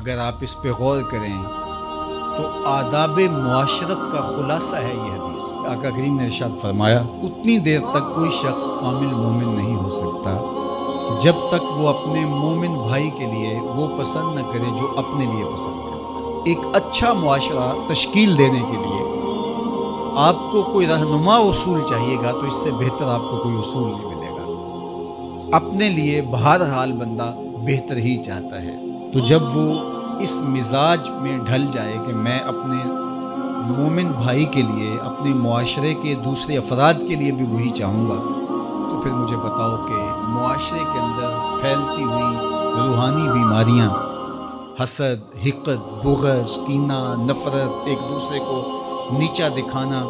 اگر آپ اس پہ غور کریں تو آداب معاشرت کا خلاصہ ہے یہ حدیث۔ آقا کریم نے ارشاد فرمایا اتنی دیر تک کوئی شخص کامل مومن نہیں ہو سکتا جب تک وہ اپنے مومن بھائی کے لیے وہ پسند نہ کرے جو اپنے لیے پسند کرے۔ ایک اچھا معاشرہ تشکیل دینے کے لیے آپ کو کوئی رہنما اصول چاہیے گا تو اس سے بہتر آپ کو کوئی اصول نہیں ملے گا۔ اپنے لیے بہرحال بندہ بہتر ہی چاہتا ہے، تو جب وہ اس مزاج میں ڈھل جائے کہ میں اپنے مومن بھائی کے لیے، اپنے معاشرے کے دوسرے افراد کے لیے بھی وہی چاہوں گا، تو پھر مجھے بتاؤ کہ معاشرے کے اندر پھیلتی ہوئی روحانی بیماریاں، حسد، حقد، بغض، کینہ، نفرت، ایک دوسرے کو نیچا دکھانا،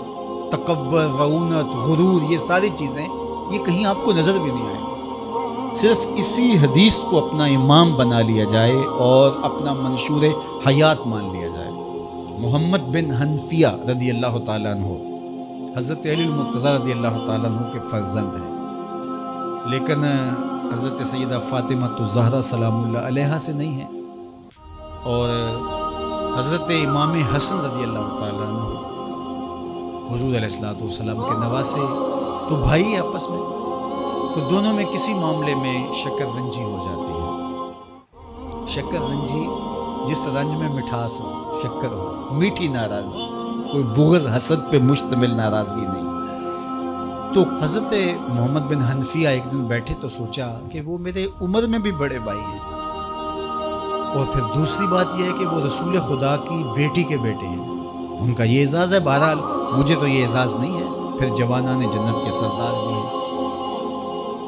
تکبر، رعونت، غرور، یہ ساری چیزیں یہ کہیں آپ کو نظر بھی نہیں آئے۔ صرف اسی حدیث کو اپنا امام بنا لیا جائے اور اپنا منشور حیات مان لیا جائے۔ محمد بن حنفیہ رضی اللہ تعالیٰ عنہ حضرت علی المرتضیٰ رضی اللہ تعالیٰ عنہ کے فرزند ہیں، لیکن حضرت سیدہ فاطمہ الزہرا سلام اللہ علیہا سے نہیں ہیں، اور حضرت امام حسن رضی اللہ تعالیٰ عنہ حضور علیہ الصلوۃ والسلام کے نواسے، تو بھائی آپس میں، تو دونوں میں کسی معاملے میں شکر رنجی ہو جاتی ہے۔ شکر رنجی، جس رنج میں مٹھاس ہو، شکر ہو، میٹھی ناراضگی، کوئی بغض حسد پہ مشتمل ناراضگی نہیں۔ تو حضرت محمد بن حنفیہ ایک دن بیٹھے تو سوچا کہ وہ میرے عمر میں بھی بڑے بھائی ہیں، اور پھر دوسری بات یہ ہے کہ وہ رسول خدا کی بیٹی کے بیٹے ہیں، ان کا یہ اعزاز ہے، بہرحال مجھے تو یہ اعزاز نہیں ہے، پھر جوانان جنت کے سردار بھی ہیں،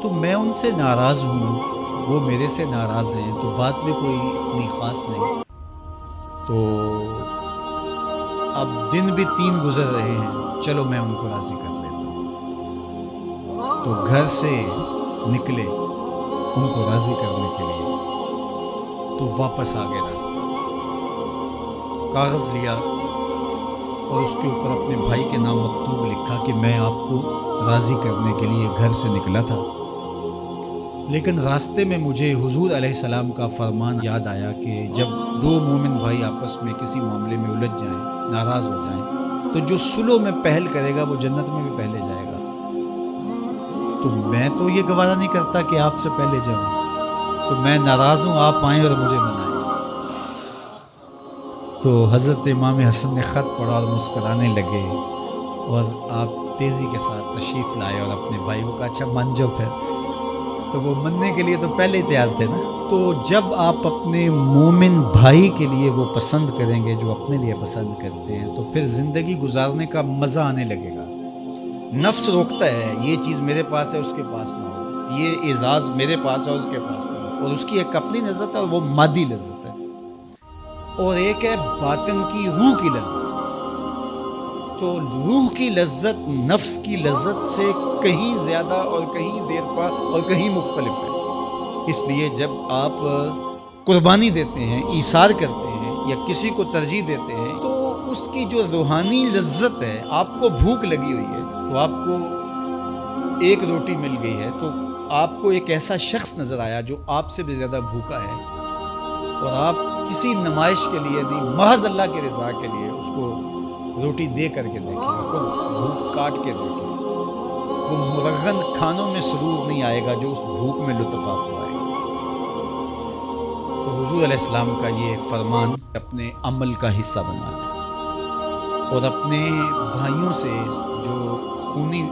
تو میں ان سے ناراض ہوں، وہ میرے سے ناراض ہیں، تو بات میں کوئی اتنی خاص نہیں۔ تو اب دن بھی 3 گزر رہے ہیں، چلو میں ان کو راضی کر لیتا ہوں۔ تو گھر سے نکلے ان کو راضی کرنے کے لیے، تو واپس آ گئے راستے سے، کاغذ لیا اور اس کے اوپر اپنے بھائی کے نام مکتوب لکھا کہ میں آپ کو راضی کرنے کے لیے گھر سے نکلا تھا، لیکن راستے میں مجھے حضور علیہ السلام کا فرمان یاد آیا کہ جب 2 مومن بھائی آپس میں کسی معاملے میں الجھ جائیں، ناراض ہو جائیں، تو جو صلح میں پہل کرے گا وہ جنت میں بھی پہلے جائے گا۔ تو میں تو یہ گوارا نہیں کرتا کہ آپ سے پہلے جاؤں، تو میں ناراض ہوں، آپ آئیں اور مجھے منائیں۔ تو حضرت امام حسن نے خط پڑھا اور مسکرانے لگے، اور آپ تیزی کے ساتھ تشریف لائے اور اپنے بھائی کو کہا اچھا مان جاؤ پھر، تو وہ مننے کے لیے تو پہلے ہی تیار تھے نا۔ تو جب آپ اپنے مومن بھائی کے لیے وہ پسند کریں گے جو اپنے لیے پسند کرتے ہیں، تو پھر زندگی گزارنے کا مزہ آنے لگے گا۔ نفس روکتا ہے یہ چیز میرے پاس ہے اس کے پاس نہ ہو، یہ اعزاز میرے پاس ہے اس کے پاس نہ ہو، اور اس کی ایک اپنی لذت ہے اور وہ مادی لذت ہے، اور ایک ہے باطن کی، روح کی لذت۔ تو روح کی لذت نفس کی لذت سے کہیں زیادہ اور کہیں دیر پا اور کہیں مختلف ہے۔ اس لیے جب آپ قربانی دیتے ہیں، ایثار کرتے ہیں، یا کسی کو ترجیح دیتے ہیں، تو اس کی جو روحانی لذت ہے، آپ کو بھوک لگی ہوئی ہے، تو آپ کو ایک روٹی مل گئی ہے، تو آپ کو ایک ایسا شخص نظر آیا جو آپ سے بھی زیادہ بھوکا ہے، اور آپ کسی نمائش کے لیے نہیں، محض اللہ کی رضا کے لیے اس کو روٹی دے کر کے دیکھیں، اس کو بھوک کاٹ کے دیکھیں، وہ مرغن کھانوں میں سرور نہیں آئے گا جو اس بھوک میں لطف آپ کو آئے گا۔ تو حضور علیہ السلام کا یہ فرمان اپنے عمل کا حصہ بنا لیں، اور اپنے بھائیوں سے جو خونی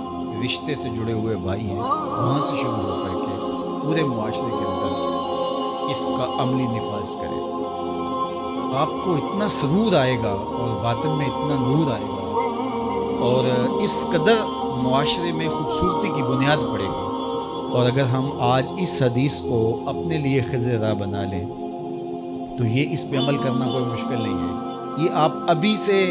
رشتے سے جڑے ہوئے بھائی ہیں، وہاں سے شروع ہو کر کے پورے معاشرے کے اندر اس کا عملی نفاذ کریں۔ آپ کو اتنا سرور آئے گا اور باطن میں اتنا نور آئے گا، اور اس قدر معاشرے میں خوبصورتی کی بنیاد پڑے گی۔ اور اگر ہم آج اس حدیث کو اپنے لیے خضر راہ بنا لیں تو یہ اس پہ عمل کرنا کوئی مشکل نہیں ہے۔ یہ آپ ابھی سے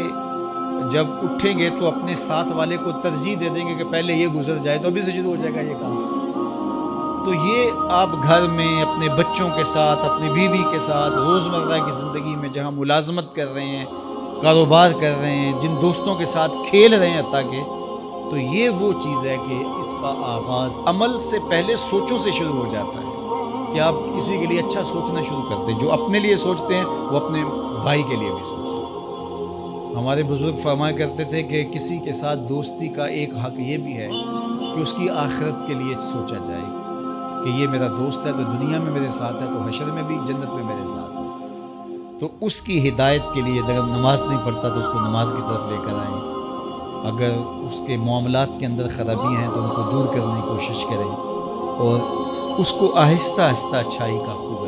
جب اٹھیں گے تو اپنے ساتھ والے کو ترجیح دے دیں گے کہ پہلے یہ گزر جائے، تو ابھی سے شروع ہو جائے گا یہ کام۔ تو یہ آپ گھر میں اپنے بچوں کے ساتھ، اپنی بیوی کے ساتھ، روزمرہ کی زندگی میں جہاں ملازمت کر رہے ہیں، کاروبار کر رہے ہیں، جن دوستوں کے ساتھ کھیل رہے ہیں حتیٰ کہ، تو یہ وہ چیز ہے کہ اس کا آغاز عمل سے پہلے سوچوں سے شروع ہو جاتا ہے۔ کہ آپ کسی کے لیے اچھا سوچنا شروع کر دیں. جو اپنے لیے سوچتے ہیں وہ اپنے بھائی کے لیے بھی سوچیں. ہمارے بزرگ فرمایا کرتے تھے کہ کسی کے ساتھ دوستی کا ایک حق یہ بھی ہے کہ اس کی آخرت کے لیے سوچا جائے کہ یہ میرا دوست ہے تو دنیا میں میرے ساتھ ہے تو حشر میں بھی جنت میں میرے ساتھ ہے. تو اس کی ہدایت کے لیے اگر نماز نہیں پڑھتا تو اس کو نماز کی طرف لے کر آئیں. اگر اس کے معاملات کے اندر خرابی ہیں تو ان کو دور کرنے کی کوشش کریں اور اس کو آہستہ آہستہ اچھائی کا خوب